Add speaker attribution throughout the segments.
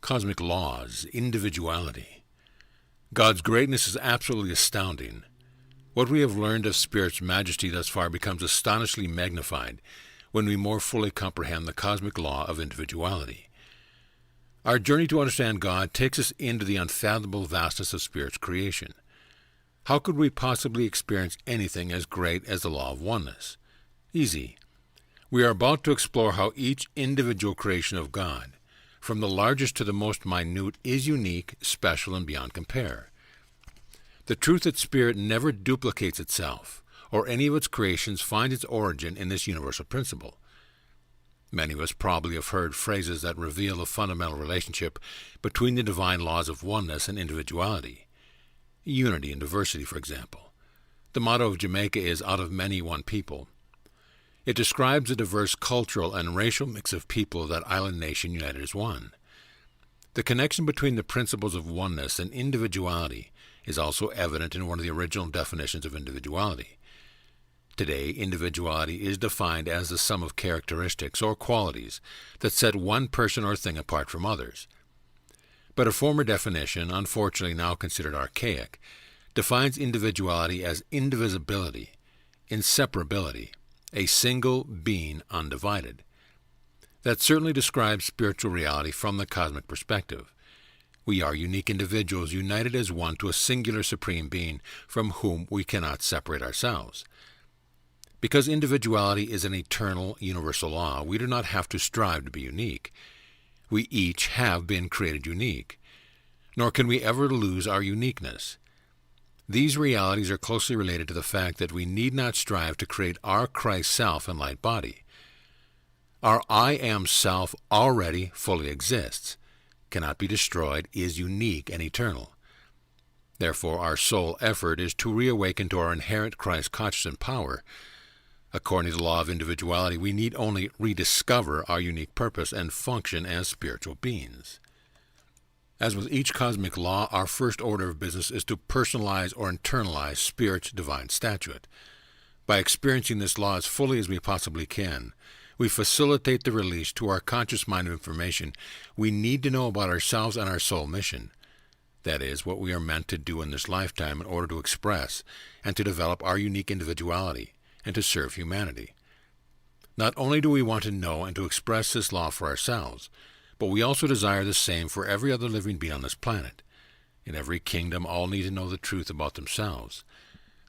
Speaker 1: Cosmic laws, individuality. God's greatness is absolutely astounding. What we have learned of Spirit's majesty thus far becomes astonishingly magnified when we more fully comprehend the cosmic law of individuality. Our journey to understand God takes us into the unfathomable vastness of Spirit's creation. How could we possibly experience anything as great as the law of oneness? Easy. We are about to explore how each individual creation of God, from the largest to the most minute, is unique, special, and beyond compare. The truth that Spirit never duplicates itself, or any of its creations, finds its origin in this universal principle. Many of us probably have heard phrases that reveal the fundamental relationship between the divine laws of oneness and individuality. Unity and diversity, for example. The motto of Jamaica is, "Out of many, one people." It describes a diverse cultural and racial mix of people of that island nation united as one. The connection between the principles of oneness and individuality is also evident in one of the original definitions of individuality. Today, individuality is defined as the sum of characteristics or qualities that set one person or thing apart from others. But a former definition, unfortunately now considered archaic, defines individuality as indivisibility, inseparability, a single being undivided. That certainly describes spiritual reality from the cosmic perspective. We are unique individuals united as one to a singular supreme being from whom we cannot separate ourselves. Because individuality is an eternal, universal law, we do not have to strive to be unique. We each have been created unique, nor can we ever lose our uniqueness. These realities are closely related to the fact that we need not strive to create our Christ self and light body. Our I am self already fully exists, cannot be destroyed, is unique and eternal. Therefore, our sole effort is to reawaken to our inherent Christ consciousness and power. According to the law of individuality, we need only rediscover our unique purpose and function as spiritual beings. As with each cosmic law, our first order of business is to personalize or internalize Spirit's divine statute. By experiencing this law as fully as we possibly can, we facilitate the release to our conscious mind of information we need to know about ourselves and our soul mission. That is, what we are meant to do in this lifetime in order to express and to develop our unique individuality and to serve humanity. Not only do we want to know and to express this law for ourselves, but we also desire the same for every other living being on this planet. In every kingdom, all need to know the truth about themselves.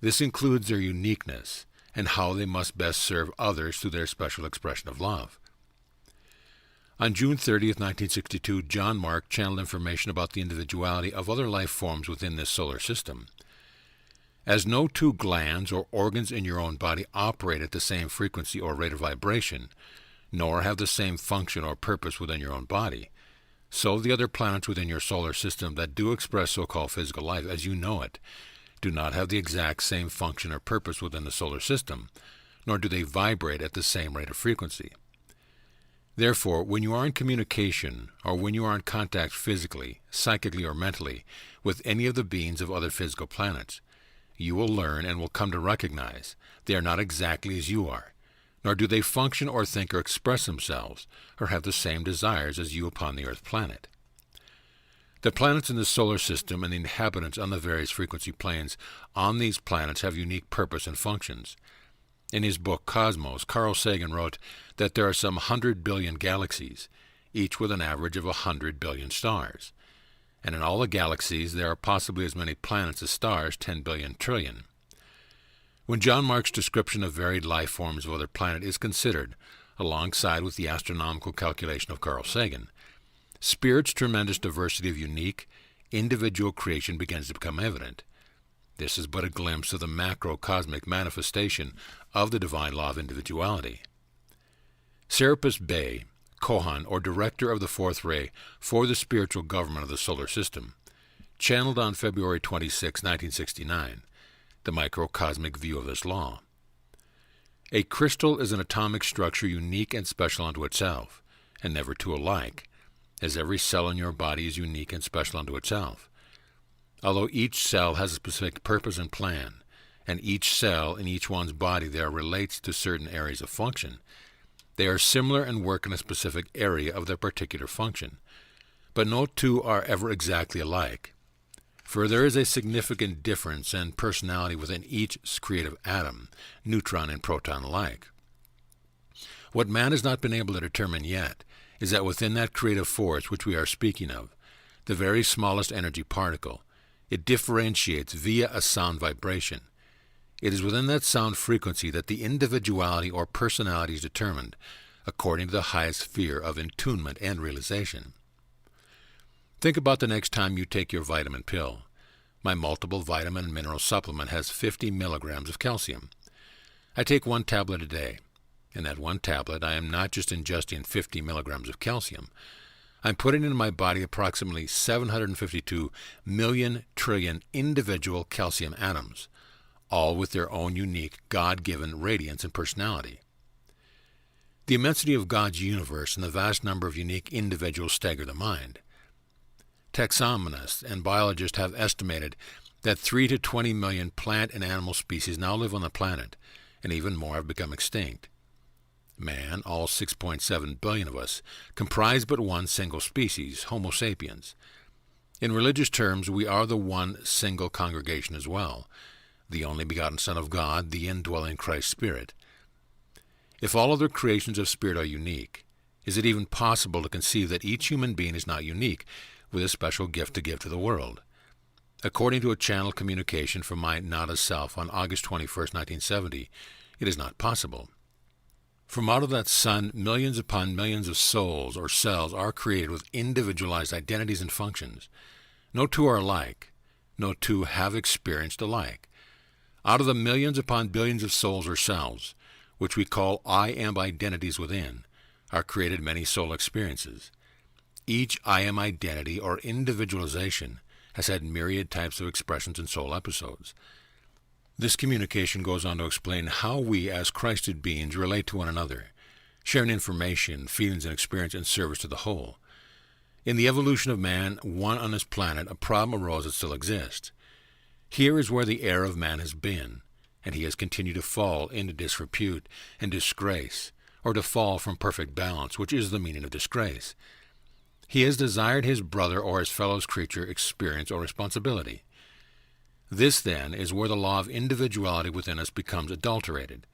Speaker 1: This includes their uniqueness and how they must best serve others through their special expression of love. On June 30th, 1962, John Mark channeled information about the individuality of other life forms within this solar system. As no two glands or organs in your own body operate at the same frequency or rate of vibration, nor have the same function or purpose within your own body, so the other planets within your solar system that do express so-called physical life as you know it do not have the exact same function or purpose within the solar system, nor do they vibrate at the same rate of frequency. Therefore, when you are in communication, or when you are in contact physically, psychically, or mentally with any of the beings of other physical planets, you will learn and will come to recognize they are not exactly as you are, nor do they function or think or express themselves or have the same desires as you upon the Earth planet. The planets in the solar system and the inhabitants on the various frequency planes on these planets have unique purpose and functions. In his book Cosmos, Carl Sagan wrote that there are some 100 billion galaxies, each with an average of 100 billion stars. And in all the galaxies there are possibly as many planets as stars, 10 billion trillion. When John Mark's description of varied life forms of other planets is considered, alongside with the astronomical calculation of Carl Sagan, Spirit's tremendous diversity of unique, individual creation begins to become evident. This is but a glimpse of the macrocosmic manifestation of the divine law of individuality. Serapis Bey, Kohan, or Director of the Fourth Ray for the spiritual government of the solar system, channeled on February 26, 1969, the microcosmic view of this law. A crystal is an atomic structure unique and special unto itself, and never two alike, as every cell in your body is unique and special unto itself. Although each cell has a specific purpose and plan, and each cell in each one's body there relates to certain areas of function, they are similar and work in a specific area of their particular function. But no two are ever exactly alike, for there is a significant difference in personality within each creative atom, neutron and proton alike. What man has not been able to determine yet is that within that creative force which we are speaking of, the very smallest energy particle, it differentiates via a sound vibration. It is within that sound frequency that the individuality or personality is determined, according to the highest sphere of attunement and realization. Think about the next time you take your vitamin pill. My multiple vitamin and mineral supplement has 50 milligrams of calcium. I take one tablet a day. In that one tablet, I am not just ingesting 50 milligrams of calcium. I'm putting into my body approximately 752 million trillion individual calcium atoms, all with their own unique God-given radiance and personality. The immensity of God's universe and the vast number of unique individuals stagger the mind. Taxonomists and biologists have estimated that 3 to 20 million plant and animal species now live on the planet, and even more have become extinct. Man, all 6.7 billion of us, comprise but one single species, Homo sapiens. In religious terms, we are the one single congregation as well, the only begotten Son of God, the indwelling Christ Spirit. If all other creations of spirit are unique, is it even possible to conceive that each human being is not unique, with a special gift to give to the world? According to a channel communication from my Nada Self on August 21, 1970, it is not possible. From out of that sun, millions upon millions of souls or cells are created with individualized identities and functions. No two are alike. No two have experienced alike. Out of the millions upon billions of souls or cells, which we call I am identities within, are created many soul experiences. Each I am identity or individualization has had myriad types of expressions and soul episodes. This communication goes on to explain how we as Christed beings relate to one another, sharing information, feelings, and experience in service to the whole. In the evolution of man, one on this planet, a problem arose that still exists. Here is where the error of man has been, and he has continued to fall into disrepute and disgrace, or to fall from perfect balance, which is the meaning of disgrace. He has desired his brother or his fellow creature experience or responsibility. This, then, is where the law of individuality within us becomes adulterated.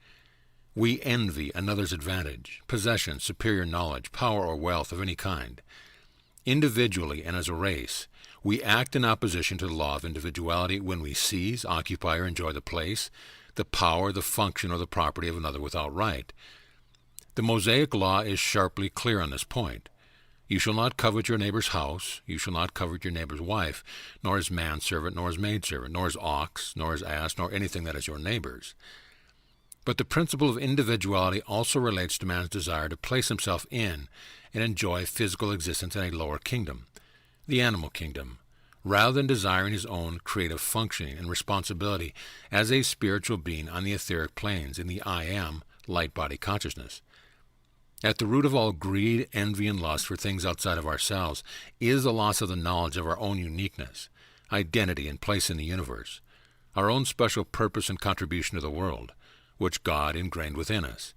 Speaker 1: We envy another's advantage, possession, superior knowledge, power, or wealth of any kind. Individually and as a race, we act in opposition to the law of individuality when we seize, occupy, or enjoy the place, the power, the function, or the property of another without right. The Mosaic law is sharply clear on this point. You shall not covet your neighbor's house, you shall not covet your neighbor's wife, nor his manservant, nor his maidservant, nor his ox, nor his ass, nor anything that is your neighbor's. But the principle of individuality also relates to man's desire to place himself in and enjoy physical existence in a lower kingdom, the animal kingdom, rather than desiring his own creative functioning and responsibility as a spiritual being on the etheric planes in the I Am, light body consciousness. At the root of all greed, envy, and lust for things outside of ourselves is the loss of the knowledge of our own uniqueness, identity, and place in the universe, our own special purpose and contribution to the world, which God ingrained within us.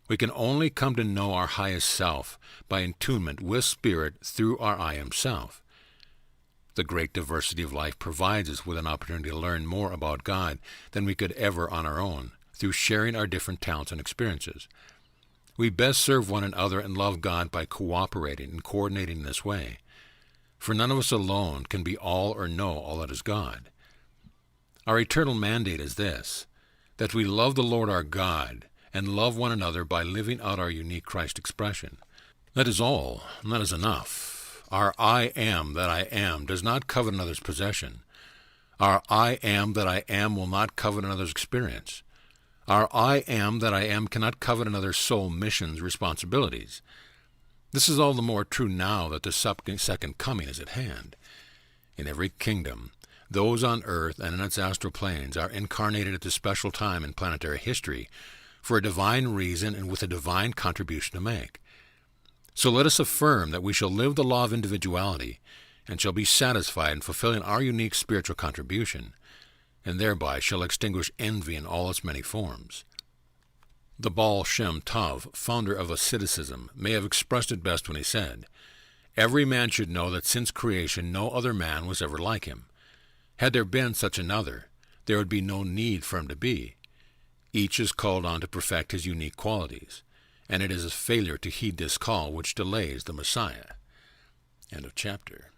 Speaker 1: We can only come to know our highest self by attunement with Spirit through our I Am Self. The great diversity of life provides us with an opportunity to learn more about God than we could ever on our own, through sharing our different talents and experiences. We best serve one another and love God by cooperating and coordinating in this way, for none of us alone can be all or know all that is God. Our eternal mandate is this, that we love the Lord our God and love one another by living out our unique Christ expression. That is all, and that is enough. Our I am that I am does not covet another's possession. Our I am that I am will not covet another's experience. Our I am that I am cannot covet another's soul missions, responsibilities. This is all the more true now that the second coming is at hand. In every kingdom, those on earth and in its astral planes are incarnated at this special time in planetary history for a divine reason and with a divine contribution to make. So let us affirm that we shall live the law of individuality and shall be satisfied in fulfilling our unique spiritual contribution, and thereby shall extinguish envy in all its many forms. The Baal Shem Tov, founder of asceticism, may have expressed it best when he said, Every man should know that since creation no other man was ever like him. Had there been such another, there would be no need for him to be. Each is called on to perfect his unique qualities, and it is a failure to heed this call which delays the Messiah. End of chapter.